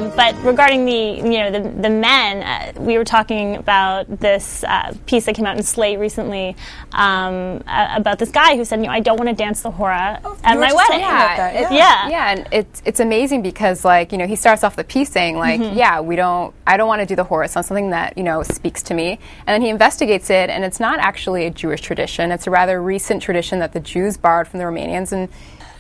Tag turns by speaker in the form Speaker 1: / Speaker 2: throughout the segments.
Speaker 1: But regarding the men, we were talking about this piece that came out in Slate recently about this guy who said, I don't want to dance the hora at my wedding.
Speaker 2: Yeah, and it's amazing because he starts off the piece saying I don't want to do the hora. It's not something that speaks to me. And then he investigates it, and it's not actually a Jewish tradition. It's a rather recent tradition that the Jews borrowed from the Romanians. And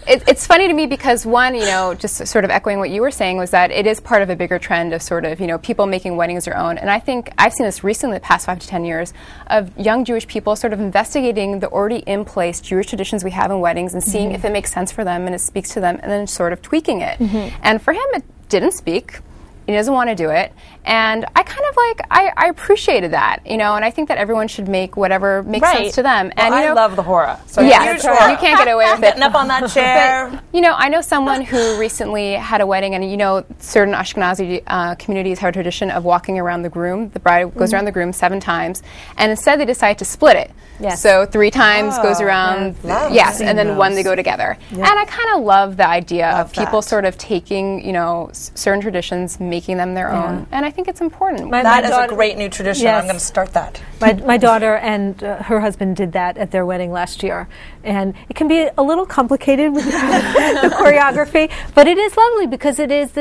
Speaker 2: it's funny to me because one, just sort of echoing what you were saying, was that it is part of a bigger trend of sort of, people making weddings their own. And I think I've seen this recently, the past 5 to 10 years, of young Jewish people sort of investigating the already in place Jewish traditions we have in weddings and seeing if it makes sense for them and it speaks to them, and then sort of tweaking it. And for him, it didn't speak. He doesn't want to do it. And I kind of I appreciated that, and I think that everyone should make whatever makes sense to them.
Speaker 3: Well,
Speaker 2: and
Speaker 3: I love the hora. So
Speaker 2: you can't get away with it.
Speaker 3: Getting up on that chair.
Speaker 2: But, I know someone who recently had a wedding, and certain Ashkenazi communities have a tradition of walking around the groom. The bride goes around the groom 7 times, and instead they decide to split it. Yes. So 3 times goes around, and then 1 they go together. And I kind of love the idea of people sort of taking, certain traditions, making them their own. And I think it's important.
Speaker 3: That is a great new tradition. Yes. I'm going to start that.
Speaker 4: My daughter and her husband did that at their wedding last year. And it can be a little complicated with the choreography, but it is lovely because it is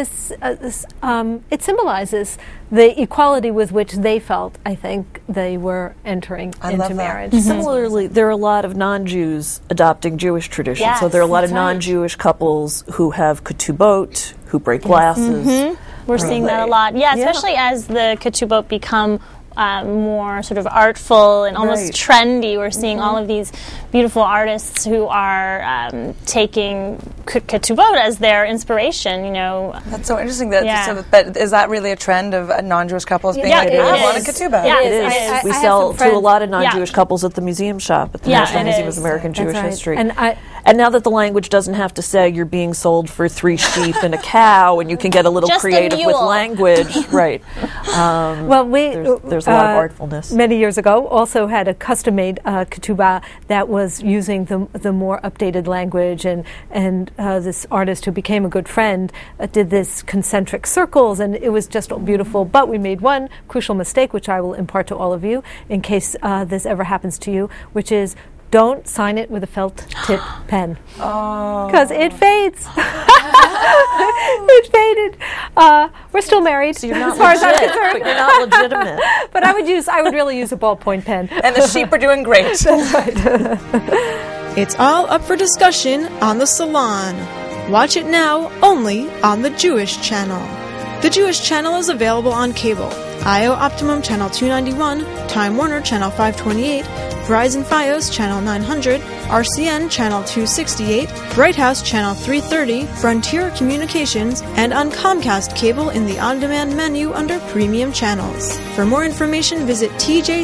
Speaker 4: it symbolizes the equality with which they felt, I think, they were entering into marriage.
Speaker 5: Similarly, there are a lot of non-Jews adopting Jewish traditions.
Speaker 1: Yes,
Speaker 5: so there are a lot of non-Jewish couples who have ketubot, who break glasses.
Speaker 1: We're seeing that a lot. Yeah, especially as the ketubot become more sort of artful and almost trendy. We're seeing all of these beautiful artists who are taking ketubot as their inspiration.
Speaker 3: That's so interesting. But is that really a trend of non-Jewish couples being like, I want a ketubah?
Speaker 1: Yeah,
Speaker 5: it is. We sell to a lot of non-Jewish couples at the museum shop at the National Museum of American Jewish History. And now that the language doesn't have to say you're being sold for 3 sheep and a cow, and you can get a little creative with language, right?
Speaker 4: There's
Speaker 5: a lot of artfulness.
Speaker 4: Many years ago, also had a custom-made ketubah that was using the more updated language, and this artist who became a good friend did this concentric circles, and it was just beautiful. But we made one crucial mistake, which I will impart to all of you in case this ever happens to you, which is, don't sign it with a felt tip pen, because it fades. It faded. We're still married,
Speaker 5: so you're not
Speaker 4: as far as I'm concerned.
Speaker 5: But you're not legitimate.
Speaker 4: But I would really use a ballpoint pen.
Speaker 3: And the sheep are doing great.
Speaker 4: That's right.
Speaker 6: It's all up for discussion on the Salon. Watch it now only on the Jewish Channel. The Jewish Channel is available on cable. IO Optimum Channel 291, Time Warner Channel 528, Verizon Fios Channel 900, RCN Channel 268, Bright House Channel 330, Frontier Communications, and on Comcast Cable in the on-demand menu under Premium Channels. For more information, visit tjctv.com.